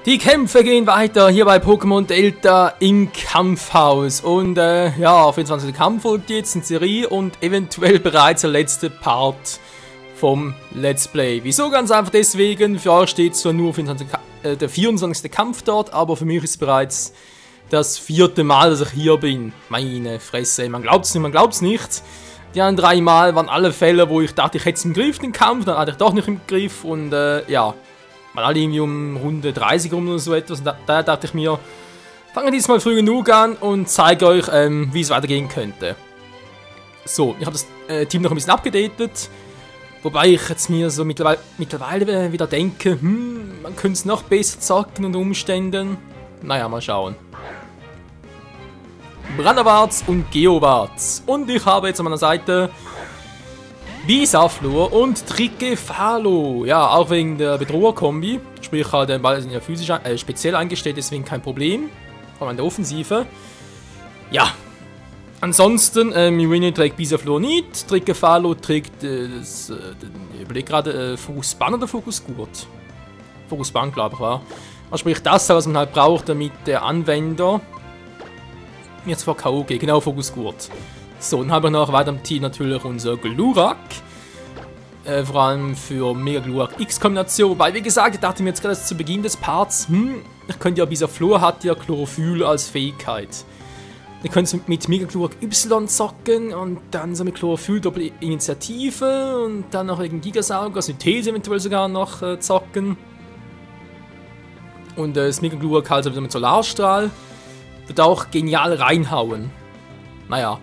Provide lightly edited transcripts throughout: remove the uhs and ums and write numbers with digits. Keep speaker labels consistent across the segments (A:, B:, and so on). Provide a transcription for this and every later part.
A: Die Kämpfe gehen weiter hier bei Pokémon Delta im Kampfhaus. Und ja, 24. Kampf folgt jetzt in Serie und eventuell bereits der letzte Part vom Let's Play. Wieso? Ganz einfach deswegen, für euch steht zwar nur der 24. Kampf dort, aber für mich ist bereits das 4. Mal, dass ich hier bin. Meine Fresse, man glaubt's nicht, man glaubt's nicht. Die anderen 3 Mal waren alle Fälle, wo ich dachte, ich hätte es im Griff, den Kampf, dann hatte ich doch nicht im Griff und ja. Mal alle irgendwie um Runde 30 rum oder so etwas. Und da dachte ich mir, fange diesmal früh genug an und zeige euch, wie es weitergehen könnte. So, ich habe das Team noch ein bisschen abgedatet. Wobei ich jetzt mir so mittlerweile wieder denke, man könnte es noch besser zocken unter Umständen. Naja, mal schauen. Brandawarts und Geowarts. Und ich habe jetzt an meiner Seite Bisaflor und Trickefalo. Ja, auch wegen der Bedroher-Kombi. Sprich, halt, der Ball ist ja physisch speziell eingestellt, deswegen kein Problem. Vor allem in der Offensive. Ja. Ansonsten, Mirini trägt Bisaflor nicht. Trickefalo trägt ich überlege gerade, Fokusband oder Fokusgurt? Fokusband, glaube ich, war. Also sprich, das, was man halt braucht, damit der Anwender jetzt vor K.O. geht. Genau, Fokusgurt. So, dann haben wir noch weiter im Team natürlich unser Glurak. Vor allem für Mega Glurak X-Kombination. Wobei, wie gesagt, ich dachte mir jetzt gerade zu Beginn des Parts, ich könnte ja, Bisaflor hat ja Chlorophyll als Fähigkeit. Ihr könnt mit Mega Glurak Y zocken und dann so mit Chlorophyll Doppel-Initiative und dann noch wegen Gigasauger, Synthese eventuell sogar noch zocken. Und das Mega Glurak halt wieder mit Solarstrahl. Wird auch genial reinhauen. Naja.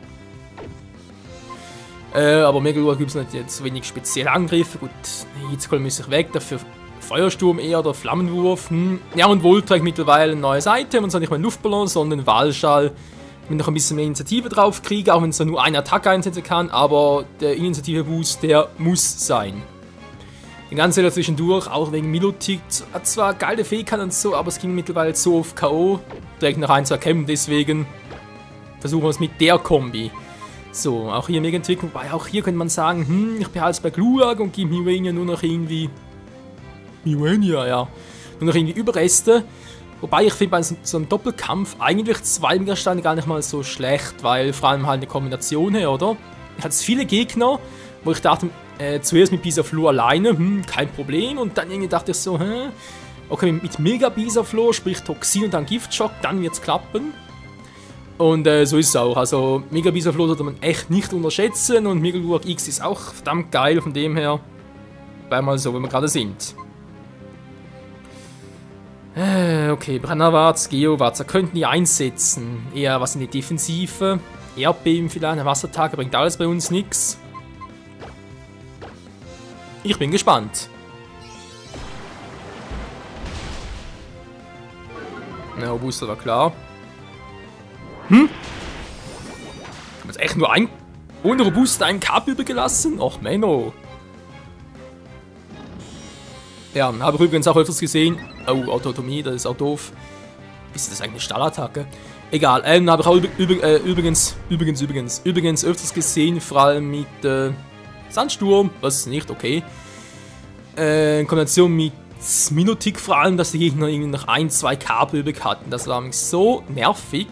A: Aber Mega Glurak gibt es jetzt wenig spezielle Angriffe. Gut, Hitzkolben müsste ich weg, dafür Feuersturm eher oder Flammenwurf. Ja, und Voltreich mittlerweile ein neues Item. Und zwar nicht mehr Luftballon, sondern Wahlschall. Wenn ich noch ein bisschen mehr Initiative drauf kriege, auch wenn es dann nur eine Attacke einsetzen kann. Aber der Initiative-Boost, der muss sein. Den ganzen zwischendurch, auch wegen Milotic, hat zwar geile Fähigkeiten und so, aber es ging mittlerweile so auf K.O. Direkt nach 1, 2 Kämpfen, deswegen versuchen wir es mit der Kombi. So, auch hier mega Entwicklung, wobei auch hier könnte man sagen, ich behalte es bei Glurak und gebe Miwenia nur noch irgendwie... Miwenia, ja. Nur noch irgendwie Überreste. Wobei ich finde bei so einem Doppelkampf eigentlich 2 Megasteine gar nicht mal so schlecht, weil vor allem halt eine Kombination her, oder? Ich hatte viele Gegner, wo ich dachte, zuerst mit Bisaflor alleine, kein Problem. Und dann irgendwie dachte ich so, okay, mit Mega Bisaflor, sprich Toxin und dann Giftschock, dann wird es klappen. Und so ist es auch. Also Mega Bisaflor sollte man echt nicht unterschätzen und Mega Glurak X ist auch verdammt geil, von dem her. Bleib mal so, wie wir gerade sind. Okay, Brandawarts, Geowarts, da könnten die einsetzen. Eher was in die Defensive. Erdbeben vielleicht, eine Wasserattacke bringt alles bei uns nichts. Ich bin gespannt. Ja, Booster war klar. Ich habe jetzt echt nur ohne Robuster einen Kap übergelassen? Och, Menno. Ja, habe ich übrigens auch öfters gesehen. Oh, Autotomie, das ist auch doof. Ist das eigentlich eine Stahlattacke? Egal, habe ich auch übrigens öfters gesehen, vor allem mit Sandsturm, was nicht, okay. In Kombination mit Milotic vor allem, dass die Gegner irgendwie noch 1, 2 Kabel übrig hatten. Das war nämlich so nervig.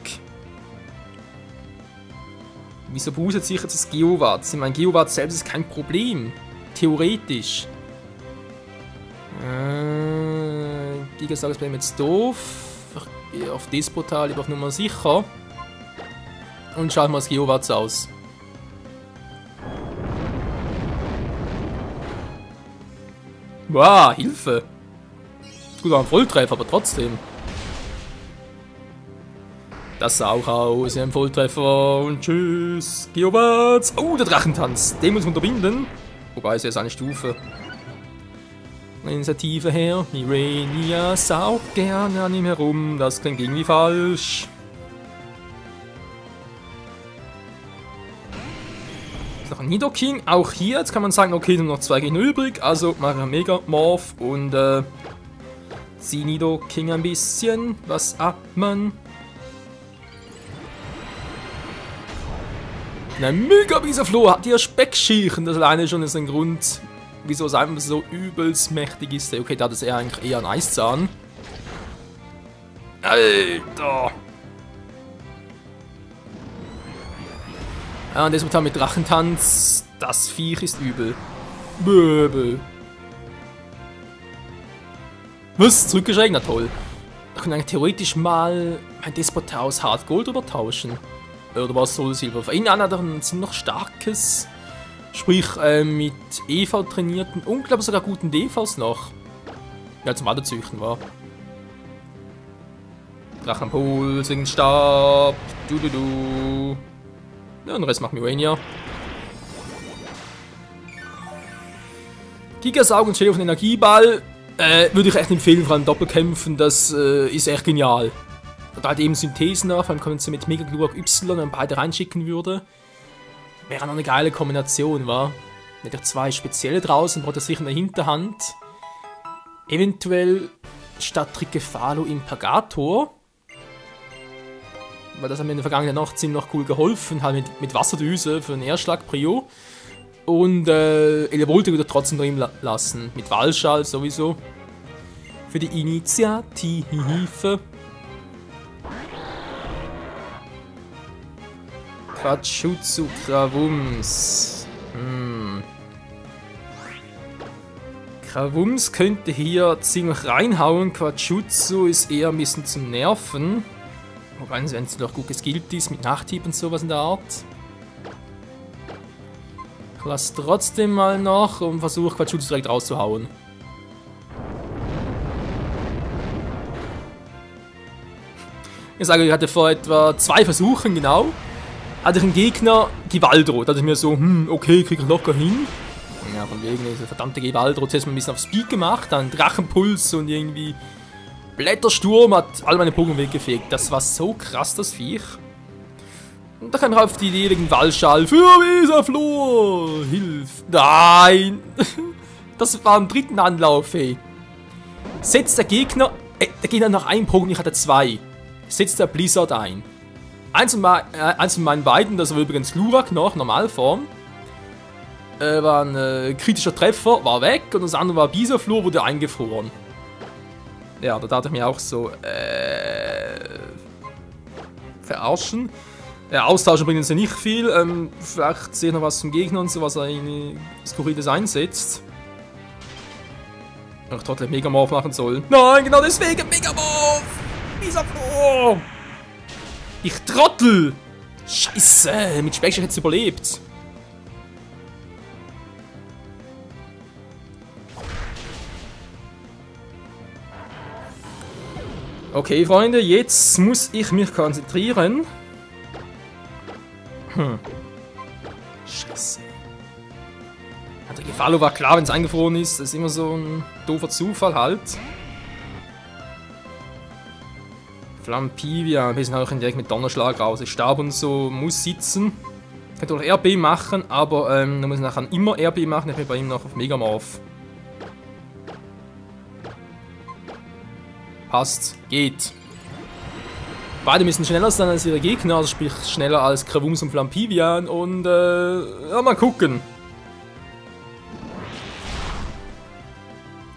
A: Wieso boostet sich jetzt das Geowarts? Ich meine, Geowarts selbst ist kein Problem. Theoretisch. Gigasauger ist bei mir jetzt doof. Ich gehe auf das Portal lieber auf Nummer sicher. Und schauen wir das Geowarts aus. Wow, Hilfe! Gut, war ein Volltreffer, aber trotzdem. Das sah auch aus, ein Volltreffer und tschüss, Geowarts. Oh, der Drachentanz, den muss man unterbinden. Wobei, es ist eine Stufe. Initiative her, Mirenia saugt gerne an ihm herum, das klingt irgendwie falsch. Ist noch ein Nidoking, auch hier, jetzt kann man sagen, okay, nur noch 2 Gegner übrig, also machen wir Mega Morph und zieh Nidoking ein bisschen was ab, Mann. Ein Mega Bisaflor hat hier Speckschichten, das alleine schon ist ein Grund, wieso es einfach so übelst mächtig ist. Okay, da hat es eigentlich eher ein Eiszahn. Alter! Ja, und das mit Drachentanz, das Viech ist übel. Böbel. Was? Zurückgeschreckt? Na toll. Da können wir theoretisch mal mein Despota aus Hard Gold übertauschen. Oder was Soul Silver? Für ihn hat er ein ziemlich starkes, sprich mit EV trainierten, unglaublich sogar guten DVs noch. Ja, zum Weiterzüchten war. Drachenpool, Singenstab, du. Ja, und den Rest macht Mirania. Gigasaug und Shell auf den Energieball. Würde ich echt empfehlen, vor allem Doppelkämpfen, das ist echt genial. Da halt eben Synthesen nach, vor allem wenn man sie mit Mega Glurak Y und beide reinschicken würde. Wäre noch eine geile Kombination, wa? Mit der zwei spezielle draußen, braucht er sicher eine Hinterhand. Eventuell statt Trikefalo Impagator. Weil das hat mir in der vergangenen Nacht ziemlich cool geholfen, halt mit Wasserdüse für den Erstschlag Prio. Und Elevolte wieder trotzdem drin lassen. Mit Walschall sowieso. Für die Initiative. Quatschutsu Krawums. Krawums könnte hier ziemlich reinhauen. Quatschutsu ist eher ein bisschen zum Nerven. Wobei es, wenn es noch gut geskillt ist, mit Nachthieb und sowas in der Art. Ich lasse trotzdem mal noch und versuche Quatschutsu direkt rauszuhauen. Ich sage, ich hatte vor etwa 2 Versuchen, genau, hatte ich einen Gegner, Givaldro. Da dachte ich mir so, okay, krieg ich locker hin. Ja, von wegen, dieser verdammte Givaldro, zuerst mal ein bisschen auf Speed gemacht, dann Drachenpuls und irgendwie Blättersturm hat all meine Pokémon weggefegt. Das war so krass, das Viech. Und da kam ich auf die Idee wegen Walschall. Für Weserflor! Hilf! Nein! Das war im 3. Anlauf, ey. Setzt der Gegner nach einem Pokémon, ich hatte 2. Setzt der Blizzard ein. Eins von meinen beiden, das war übrigens Glurak noch, Normalform. War ein kritischer Treffer, war weg. Und das andere war Bisaflor, wurde eingefroren. Ja, da dachte ich mir auch so, verarschen. Ja, austauschen bringt uns ja nicht viel. Vielleicht sehe ich noch was zum Gegner und so, was er irgendwie Skurriles einsetzt. Ich trotzdem Megamorph machen soll. Nein, genau deswegen Megamorph! Bisaflor! Ich Trottel! Scheiße, mit Speckstich hätte es überlebt. Okay, Freunde, jetzt muss ich mich konzentrieren. Scheiße. Der Gefallo war klar, wenn es eingefroren ist. Das ist immer so ein doofer Zufall halt. Flampivia, wir sind auch direkt mit Donnerschlag raus. Ich Stab und so muss sitzen. Ich könnte auch RB machen, aber dann muss ich nachher immer RB machen. Ich bin bei ihm noch auf Megamorph. Passt, geht. Beide müssen schneller sein als ihre Gegner, also sprich schneller als Krawums und Flampivian und ja, mal gucken.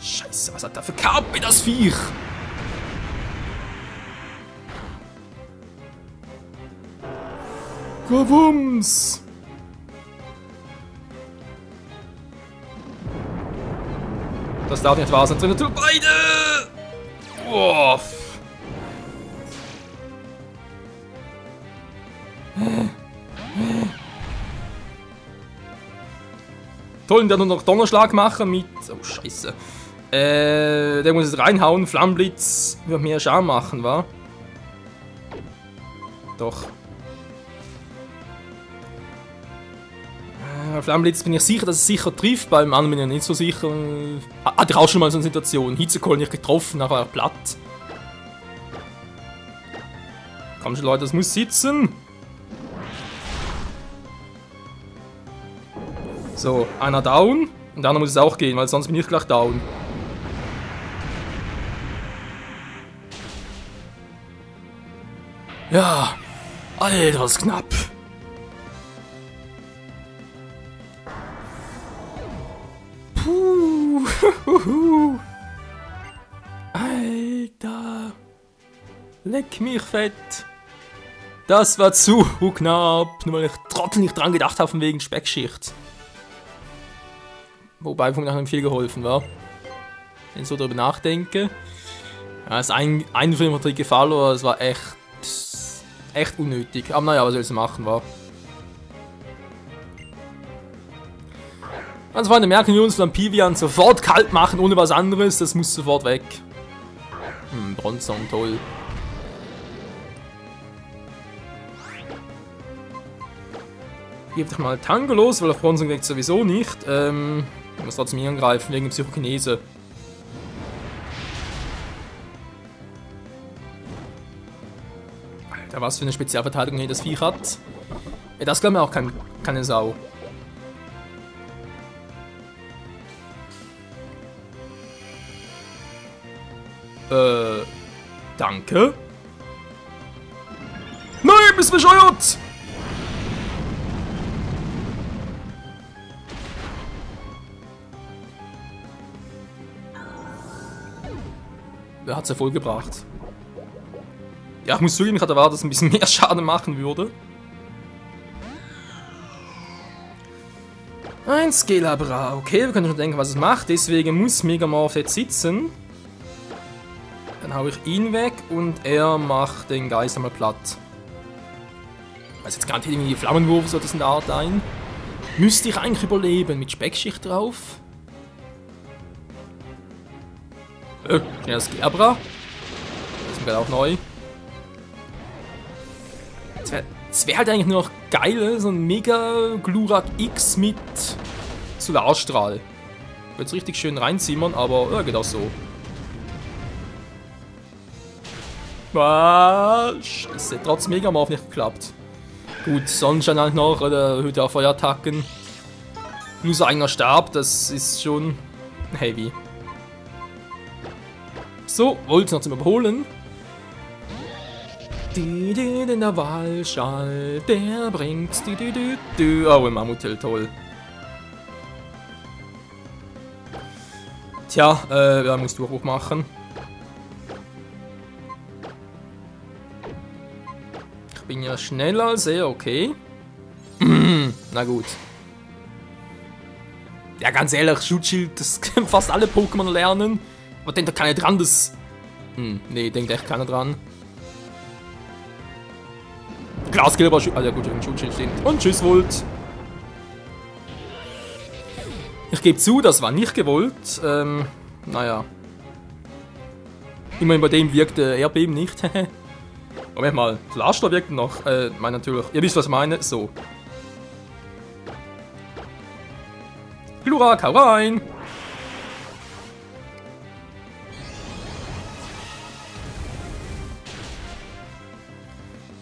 A: Scheiße, was hat da für KP das Viech? Krawums! Das darf nicht wahr sein, drin tun beide! Oh. Toll, der nur noch Donnerschlag machen mit... Oh, scheiße. Der muss es reinhauen. Flammblitz wird mehr Schaden machen, wa? Doch. Flammblitz bin ich sicher, dass es sicher trifft. Beim anderen bin ich nicht so sicher. Hatte ich auch schon mal so eine Situation. Hitzekohl nicht getroffen, nachher war er platt. Komm schon, Leute, das muss sitzen. So, einer down. Und der andere muss es auch gehen, weil sonst bin ich gleich down. Ja. Alter, das ist knapp. Puh. Alter. Leck mich fett. Das war zu knapp, nur weil ich trotzdem nicht dran gedacht habe von wegen Speckschicht. Wobei von nachher viel geholfen war. Wenn ich so drüber nachdenke. Ja, das Einführung von Gefallo, das war echt unnötig. Aber naja, was soll ich machen, war. Also Freunde, merken wir uns Lampivian sofort kalt machen, ohne was anderes. Das muss sofort weg. Bronzong, toll. Gib dich mal Tango los, weil auf Bronzong weckt sowieso nicht. Ich muss trotzdem hier angreifen, wegen Psychokinese. Alter, was für eine Spezialverteidigung hier das Viech hat. Ja, das glaubt mir auch keine Sau. Danke. Nein, bist bescheuert! Wer hat's ja voll gebracht? Ja, ich muss zugeben, ich hatte erwartet, dass es ein bisschen mehr Schaden machen würde. Ein Skelabra. Okay, wir können schon denken, was es macht. Deswegen muss Megamorph jetzt sitzen. Dann hau ich ihn weg und er macht den Geist einmal platt. Also jetzt garantiert irgendwie Flammenwurf so das in der Art ein. Müsste ich eigentlich überleben mit Speckschicht drauf? Ja, das Skelabra. Das ist mir auch neu. Es wäre halt eigentlich nur noch geil, so ein Mega Glurak X mit Solarstrahl. Wird es richtig schön reinzimmern, aber ja, geht auch so. Scheiße, trotz Megamorph nicht geklappt. Gut, Sonnenschein halt noch, oder erhöht auch Feuerattacken. Plus eigener Stab, das ist schon heavy. So, wollte noch zum Überholen. Der Walschall, der bringt. Oh, im Mammutel, toll. Tja, er muss Durchbruch machen. Ich bin ja schneller als er, okay. Na gut. Ja, ganz ehrlich, Schutzschild, das können fast alle Pokémon lernen. Aber denkt da keiner dran, das... nee, denkt echt keiner dran. Glaskilber, ah ja gut, im Schutzschild steht. Und tschüss, Volt. Ich gebe zu, das war nicht gewollt. Naja. Immerhin bei dem wirkt Erdbeben nicht. Moment mal, Solarstrahl wirkt noch. Mein natürlich. Ihr wisst, was ich meine. So. Glurak, hau rein!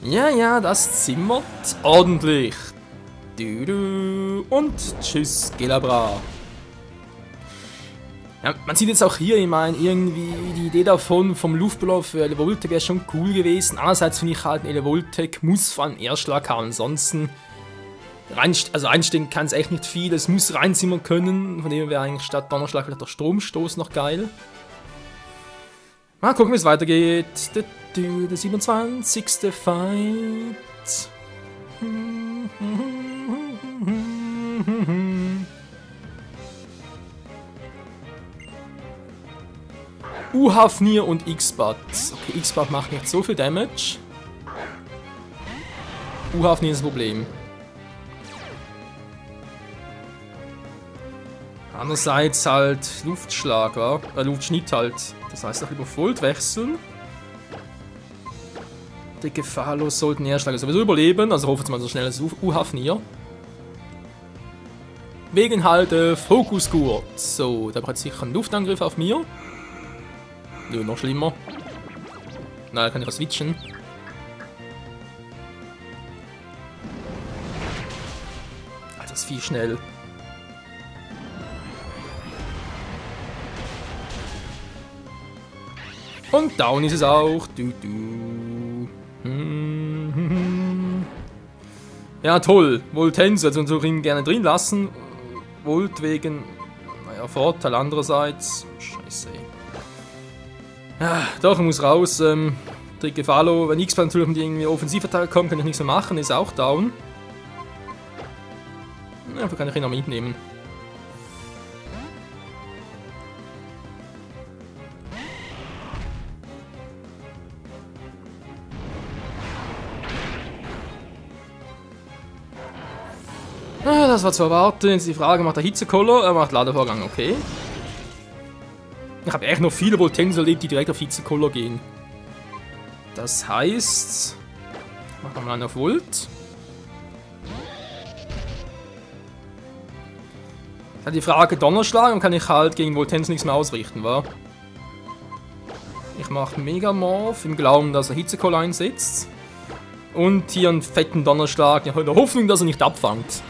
A: Ja, das zimmert ordentlich. Und tschüss, Gelabra. Ja, man sieht jetzt auch hier, ich meine, irgendwie die Idee davon vom Luftballon für Elevoltec wäre schon cool gewesen. Andererseits finde ich halt, ein Elevoltec muss vor allem Erstschlag haben. Ansonsten, einstellen kann es echt nicht viel. Es muss reinzimmern können. Von dem wäre eigentlich statt Donnerschlag vielleicht der Stromstoß noch geil. Mal gucken, wie es weitergeht. Der 27. Fight. Hafnir und X-Bat. Okay, X-Bat macht nicht so viel Damage. Hafnir ist das Problem. Andererseits halt Luftschlag, ja? Luftschnitt halt. Das heißt auch über Volt wechseln. Die Gefahrlos sollten Erstschlag sowieso überleben, also hoffen wir mal so schnell als Hafnir. Wegen halt Fokusgurt. So, der hat sicher einen Luftangriff auf mir. Nö, noch schlimmer. Na, da kann ich was switchen. Alter, das ist viel schnell. Und down ist es auch. Ja, toll. Voltenso, also uns ihn gerne drin lassen. Volt wegen, naja, Vorteil andererseits. Scheiße. Ja, doch, er muss raus. Trigefalo, wenn X-Plan natürlich mit irgendwie Offensivattacke kommt, kann ich nichts mehr machen, ist auch down. Dafür kann ich ihn noch mitnehmen. Das war zu erwarten. Jetzt die Frage, macht er Hitzekoller? Er macht Ladevorgang, okay. Ich habe echt noch viele Voltens erlebt, die direkt auf Hitzekoller gehen. Das heißt... Machen wir mal einen auf Volt. Dann die Frage Donnerschlag und kann ich halt gegen Voltens nichts mehr ausrichten, wa? Ich mache Megamorph im Glauben, dass er Hitzekoller einsetzt. Und hier einen fetten Donnerschlag in der Hoffnung, dass er nicht abfangt.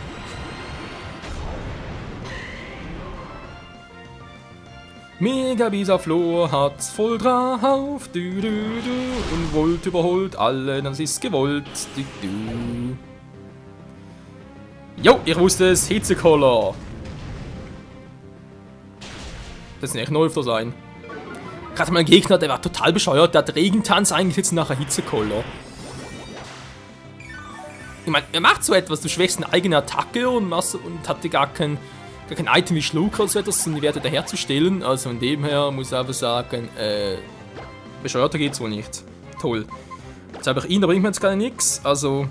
A: Mega Bisaflor hat's voll drauf, du, du, du, und Volt überholt alle, das ist gewollt, du, du. Jo, ich wusste es, Hitzekoller. Das ist echt neu öfter sein. Ich hatte mal einen Gegner, der war total bescheuert, der hat Regentanz eingesetzt nach einer Hitzekoller. Ich meine, er macht so etwas, du schwächst eine eigene Attacke und hatte gar kein Item wie Schluck oder so etwas, um die Werte daherzustellen. Also von dem her muss ich einfach sagen, bescheuerter geht's wohl nicht. Toll. Jetzt habe ich ihn, da bringt mir jetzt gar nichts. Also,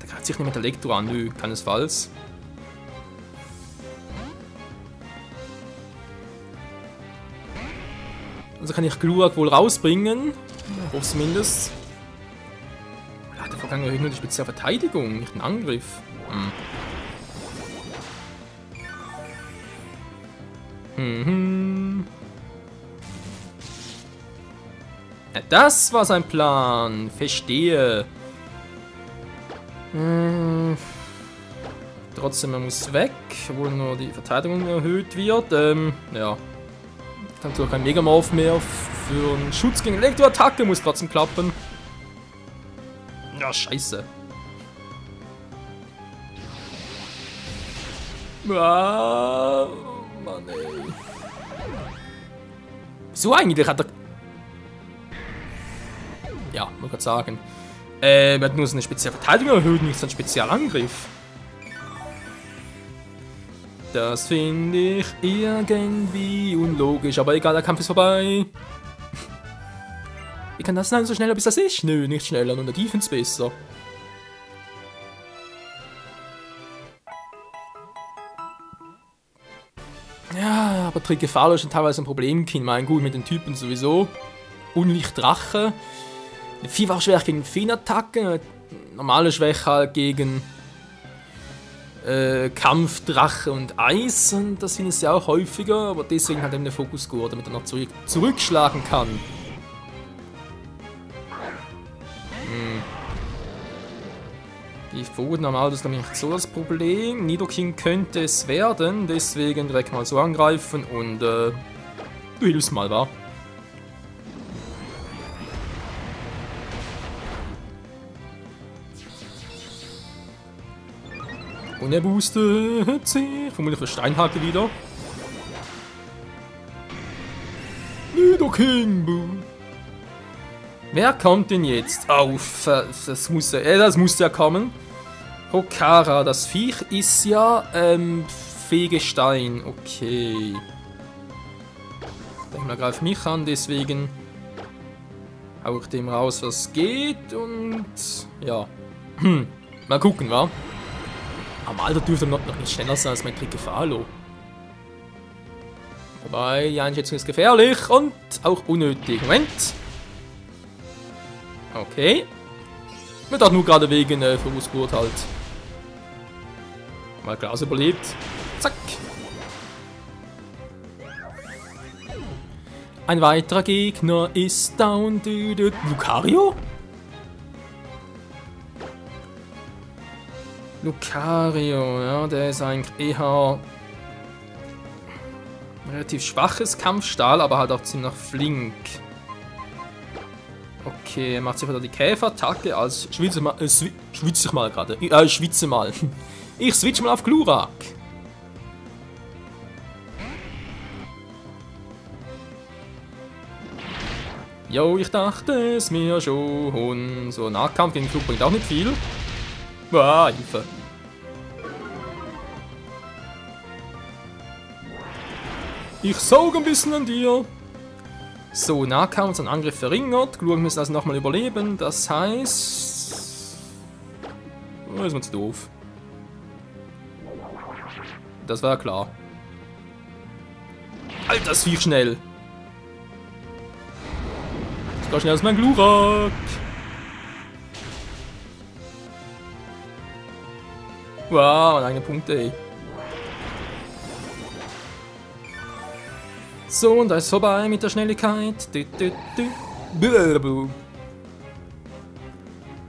A: der greift sich nicht mit Elektro an, nö, keinesfalls. Also kann ich Glurak wohl rausbringen. Ich hoffe zumindest. Ja, der Vorgang erhöht nur die Spezialverteidigung, nicht den Angriff. Ja, das war sein Plan. Verstehe. Trotzdem, er muss weg, obwohl nur die Verteidigung erhöht wird. Ja. Dann natürlich kein Megamorph mehr für einen Schutz gegen Elektroattacke, muss trotzdem klappen. Ja, scheiße. Ah, Mann, ey. So eigentlich hat er... Ja, muss ich sagen. Er hat nur seine Spezialverteidigung erhöht, nicht seinen Spezialangriff. Das finde ich irgendwie unlogisch, aber egal, der Kampf ist vorbei. Wie kann das sein, so schneller bis das ist? Nö, nicht schneller, nur der Defense besser. Ja, aber Trigefalo ist schon teilweise ein Problem. Ich meine, gut, mit den Typen sowieso. Unlicht-Drache. Vielfach schwach gegen Feenattacken. Normale Schwäche halt gegen Kampf, Drache und Eis. Und das finde ich ja auch häufiger. Aber deswegen hat er eben den Fokus geholt, damit er noch zurückschlagen kann. Die Pfoten normal, das ist nämlich nicht so das Problem. Nidoking könnte es werden, deswegen direkt mal so angreifen und du hilfst mal, wa? Und er boostet sich, vermutlich für Steinhake wieder. Nidoking, boom. Wer kommt denn jetzt auf? Das muss ja kommen. Rokara, das Viech ist ja Fegestein. Okay. Der greift mich an, deswegen hau ich dem raus, was geht. Und ja. Mal gucken, wa? Am Alter dürfte er noch nicht schneller sein als mein Trigefalo. Wobei, die Einschätzung ist gefährlich und auch unnötig. Moment. Okay. Wird auch nur gerade wegen Verwurstgurt halt. Mal Glas überlebt. Zack. Ein weiterer Gegner ist down. Lucario? Lucario, ja, der ist eigentlich eher relativ schwaches Kampfstahl, aber halt auch ziemlich flink. Okay, er macht sich wieder die Käferattacke als schwitze mal gerade. Schwitze mal. Ich switch mal auf Glurak. Jo, ich dachte es mir schon. So, Nahkampf gegen den Flug bringt auch nicht viel. Ah, Hilfe. Ich saug ein bisschen an dir. So, Nahkampf und Angriff verringert. Gluren müssen also nochmal überleben. Das heißt... Oh, ist mir zu doof. Das war klar. Alter, das Viech schnell. Das war schnell als mein Glurak. Wow, meine eigenen Punkte, ey. So, und da ist vorbei mit der Schnelligkeit.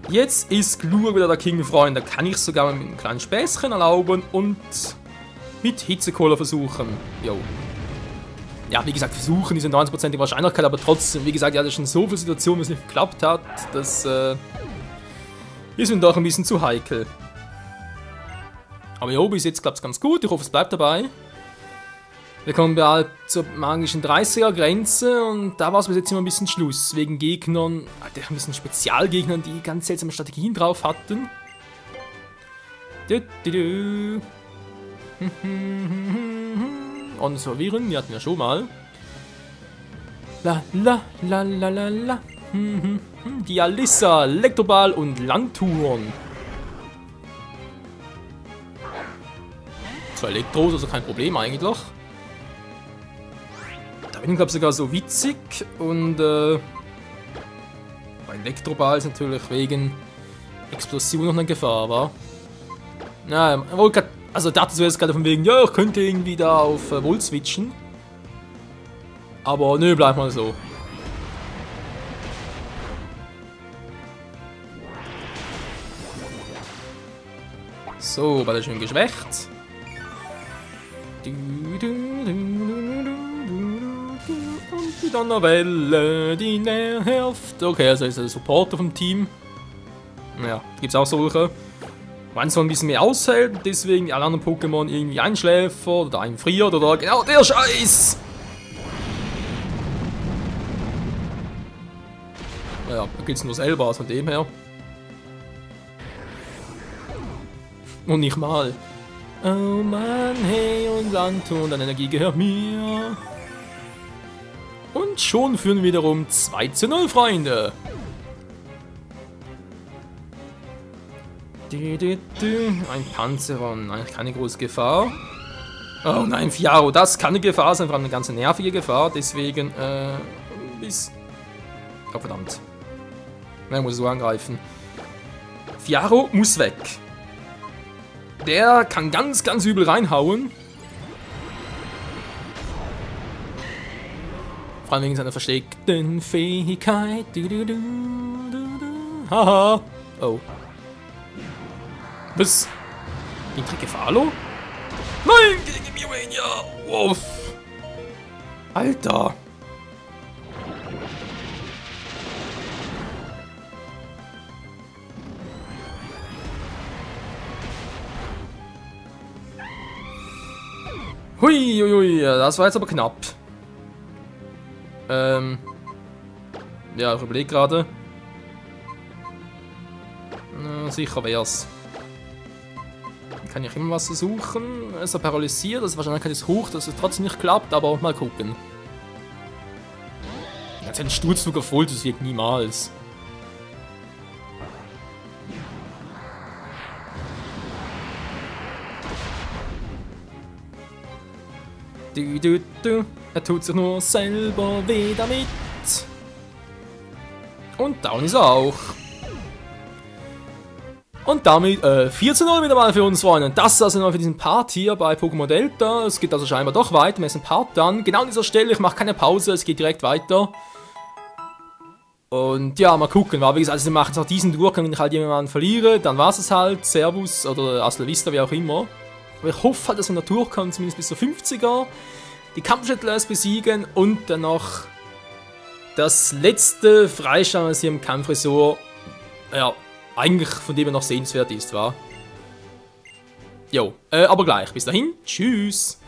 A: Jetzt ist Glurak wieder der King, Freunde. Da kann ich sogar mit einem kleinen Späßchen erlauben und mit Hitzekohle versuchen. Jo. Ja, wie gesagt, versuchen ist eine 90%ige Wahrscheinlichkeit, aber trotzdem, wie gesagt, ja, das ist schon so viele Situationen, wo es nicht geklappt hat. Das ist mir doch ein bisschen zu heikel. Aber jo, bis jetzt klappt es ganz gut. Ich hoffe, es bleibt dabei. Wir kommen bald zur magischen 30er-Grenze und da war es bis jetzt immer ein bisschen Schluss. Wegen Gegnern, ein bisschen Spezialgegnern, die ganz seltsame Strategien drauf hatten. Und verwirren, die hatten wir schon mal. La la la la la la. Die Alissa, Elektroball und Landtouren. 2 Elektros, also kein Problem eigentlich. Da bin ich glaube sogar so witzig und bei Elektroball ist natürlich wegen Explosion noch eine Gefahr, war. Ja, also dachte zuerst gerade von wegen, ja, ich könnte irgendwie da auf Volt switchen. Aber nö, bleib mal so. So, beide schön geschwächt. Und die Donnerwelle, die nervt. Okay, also ist der Supporter vom Team. Ja, gibt's auch solche. Wenn es so ein bisschen mehr aushält, deswegen alle anderen Pokémon irgendwie einschläfern oder einfriert oder genau der Scheiß! Ja, da gibt's nur selber, also von dem her. Und nicht mal. Oh Mann, hey und Landtouren, deine Energie gehört mir. Und schon führen wir wiederum 2:0, Freunde. Ein Panzeron, eigentlich keine große Gefahr. Oh nein, Fiaro, das kann eine Gefahr sein, vor allem eine ganz nervige Gefahr, deswegen, oh verdammt. Er muss so angreifen. Fiaro muss weg. Der kann ganz, ganz übel reinhauen. Vor allem wegen seiner versteckten Fähigkeit. Haha. Oh. Was? Intra Gefalo? Nein, gegen Mirania! Uff. Alter. Hui, das war jetzt aber knapp. Ja, ich überlege gerade. Sicher wär's. Kann ich immer was versuchen. Er ist paralysiert, das Wahrscheinlichkeit ist hoch, dass es trotzdem nicht klappt, aber mal gucken. Jetzt ein Sturzflug auf Volt, das wirkt niemals. Er tut sich nur selber weh damit. Und down ist er auch. Und damit 4:0 wieder mal für uns, Freunde. Und das ist also noch für diesen Part hier bei Pokémon Delta. Es geht also scheinbar doch weiter. Wir sind Part dann. Genau an dieser Stelle, ich mache keine Pause, es geht direkt weiter. Und ja, mal gucken. Wie gesagt, also wir machen jetzt auch diesen Durchgang, wenn ich halt jemanden verliere, dann war es halt. Servus oder Hasta la Vista, wie auch immer. Aber ich hoffe halt, dass wir da durchkommen, zumindest bis zur 50er. Die Kampfjettlers besiegen und dann noch das letzte Freischalten, was hier im Kampfresort, ja, eigentlich von dem er noch sehenswert ist, war. Jo, aber gleich. Bis dahin. Tschüss.